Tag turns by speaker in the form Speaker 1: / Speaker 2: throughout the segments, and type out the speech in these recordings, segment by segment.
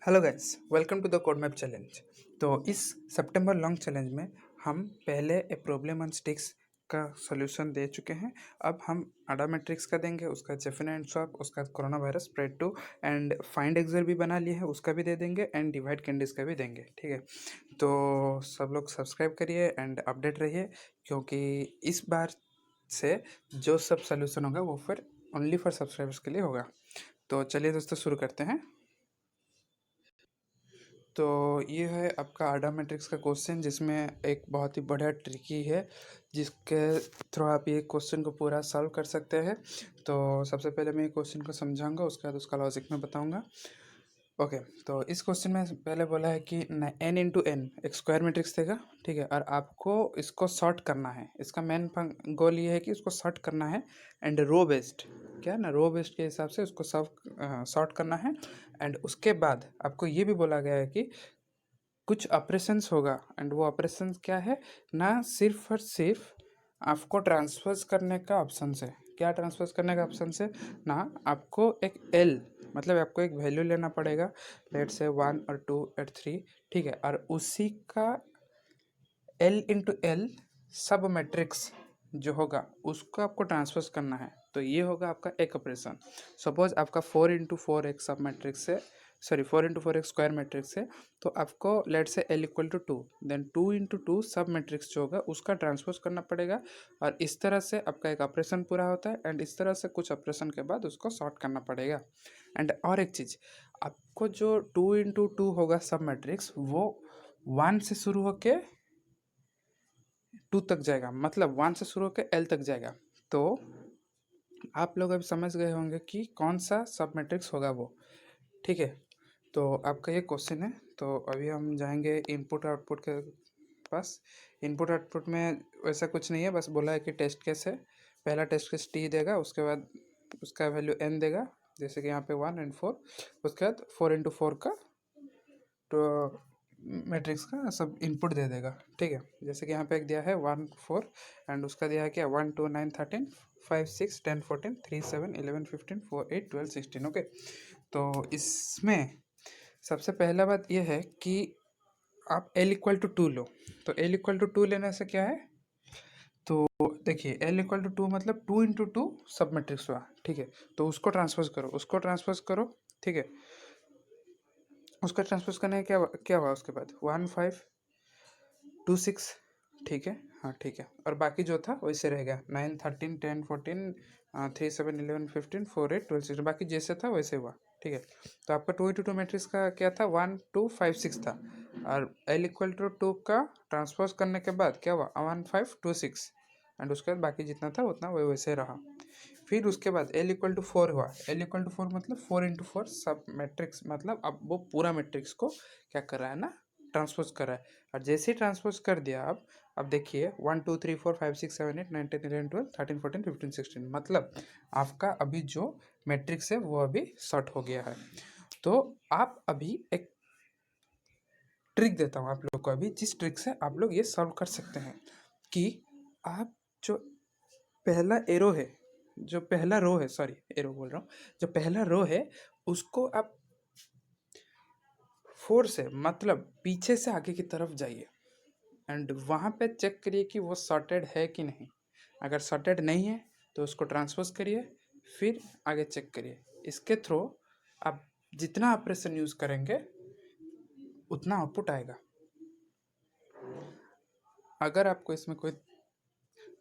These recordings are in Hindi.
Speaker 1: Hello guys, welcome to the code map challenge. तो इस सितंबर लॉन्ग चैलेंज में हम पहले ए प्रॉब्लम ऑन स्टिक्स का सॉल्यूशन दे चुके हैं। अब हम आडा मैट्रिक्स का देंगे, उसका जेफिन एंड स्वैप, उसका corona virus spread two and find excel भी बना लिए हैं, उसका भी दे देंगे एंड डिवाइड कैंडीज का भी देंगे। ठीक है, तो सब लोग सब्सक्राइब करिए एंड अपडेट रहिए, क्योंकि इस बार से जो सब सोल्यूशन होगा वो फिर ओनली फॉर सब्सक्राइबर्स के लिए होगा। तो चलिए दोस्तों, शुरू करते हैं। तो ये है आपका आडा मैट्रिक्स का क्वेश्चन, जिसमें एक बहुत ही बढ़िया ट्रिकी है, जिसके थ्रू आप ये क्वेश्चन को पूरा सॉल्व कर सकते हैं। तो सबसे पहले मैं क्वेश्चन को समझाऊंगा, उसके बाद उसका लॉजिक में बताऊंगा। ओके, तो इस क्वेश्चन में पहले बोला है कि n इंटू एन एक स्क्वायर मैट्रिक्स देगा। ठीक है, और आपको इसको सॉर्ट करना है। इसका मेन गोल ये है कि इसको सॉर्ट करना है एंड रो बेस्ड, क्या है ना, रो बेस्ड के हिसाब से उसको सॉर्ट करना है। एंड उसके बाद आपको ये भी बोला गया है कि कुछ ऑपरेशंस होगा, एंड वो ऑपरेशंस क्या है ना, सिर्फ और सिर्फ आपको ट्रांसफर्स करने का ऑप्शन है। क्या ट्रांसफर्स करने का ऑप्शन है ना, आपको एक एल, मतलब आपको एक वैल्यू लेना पड़ेगा, लेट से 1 और 2 और 3। ठीक है, और उसी का एल इंटू एल सब मैट्रिक्स जो होगा उसको आपको ट्रांसफर्स करना है। तो ये होगा आपका एक ऑपरेशन। सपोज आपका 4 इंटू 4 एक सब मैट्रिक्स है, सॉरी 4 इंटू 4 एक स्क्वायर मैट्रिक्स है। तो आपको let say L equal to 2, then 2 into 2 sub matrix जो होगा उसका ट्रांसपोज करना पड़ेगा। और इस तरह से आपका एक ऑपरेशन पूरा होता है, एंड इस तरह से कुछ ऑपरेशन के बाद उसको सॉर्ट करना पड़ेगा। एंड और एक चीज़, आपको जो 2 इंटू 2 होगा सब मैट्रिक्स, वो 1 से शुरू होके 2 तक जाएगा, मतलब 1 से शुरू होकर एल तक जाएगा। तो आप लोग अभी समझ गए होंगे कि कौन सा सब मैट्रिक्स होगा वो। ठीक है, तो आपका ये क्वेश्चन है। तो अभी हम जाएंगे इनपुट आउटपुट के पास। इनपुट आउटपुट में वैसा कुछ नहीं है, बस बोला है कि टेस्ट केस है। पहला टेस्ट केस टी देगा, उसके बाद उसका वैल्यू एन देगा, जैसे कि यहाँ पे 1 एंड 4। उसके बाद 4 इंटू 4 का तो मैट्रिक्स का सब इनपुट दे देगा। ठीक है, जैसे कि यहाँ पे एक दिया है 1 4, एंड उसका दिया है क्या 1 2 9 13 5 6 10 14 3 7 11 15 4 8 12 16। ओके, तो इसमें सबसे पहला बात यह है कि आप l इक्वल टू 2 लो। तो l इक्वल टू 2 लेने से क्या है, तो देखिए l इक्वल टू 2 मतलब 2 इंटू 2 सब मैट्रिक्स हुआ। ठीक है, तो उसको ट्रांसपोज करो, उसको ट्रांसपोज करो। ठीक है, उसका ट्रांसपोज करने का क्या क्या हुआ, उसके बाद 1 5 2 6। ठीक है, हाँ ठीक है, और बाकी जो था वैसे रह गया 9 13 10 14 3 7 11 15 4 8 12 16, बाकी जैसे था वैसे हुआ। ठीक है, तो आपका 2 इंटू 2 मैट्रिक्स का क्या था 1 2 5 6 था, और एल इक्वल टू 2 का ट्रांसपोज करने के बाद क्या हुआ 1 5 2 6, एंड उसके बाद बाकी जितना था उतना वही वैसे रहा। फिर उसके बाद एल इक्वल टू 4 हुआ। एल इक्वल टू 4 मतलब 4 इंटू 4 सब मैट्रिक्स, मतलब अब वो पूरा मैट्रिक्स को क्या कर रहा है ना, ट्रांसपोज कर रहा है। और जैसे ही ट्रांसपोज कर दिया, अब देखिए 1 2 3 4 5 6 7 8 9 10 11 12 13 14 15 16, मतलब आपका अभी जो मैट्रिक्स है वो अभी सॉर्ट हो गया है। तो आप अभी एक ट्रिक देता हूँ आप लोग को, अभी जिस ट्रिक से आप लोग ये सॉल्व कर सकते हैं कि आप जो पहला एरो है, जो पहला रो है, सॉरी एरो बोल रहा हूँ, जो पहला रो है उसको आप 4 से मतलब पीछे से आगे की तरफ जाइए, एंड वहाँ पे चेक करिए कि वो सॉर्टेड है कि नहीं। अगर सॉर्टेड नहीं है तो उसको ट्रांसपोज करिए, फिर आगे चेक करिए। इसके थ्रू आप जितना ऑपरेशन यूज़ करेंगे उतना आउटपुट आएगा। अगर आपको इसमें कोई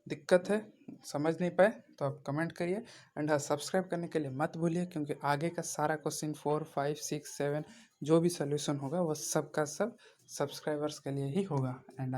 Speaker 1: दिक्कत है, समझ नहीं पाए, तो आप कमेंट करिए। एंड हाँ, सब्सक्राइब करने के लिए मत भूलिए, क्योंकि आगे का सारा क्वेश्चन 4 5 6 7 जो भी सोल्यूशन होगा वो सब का सब सब्सक्राइबर्स के लिए ही होगा। एंड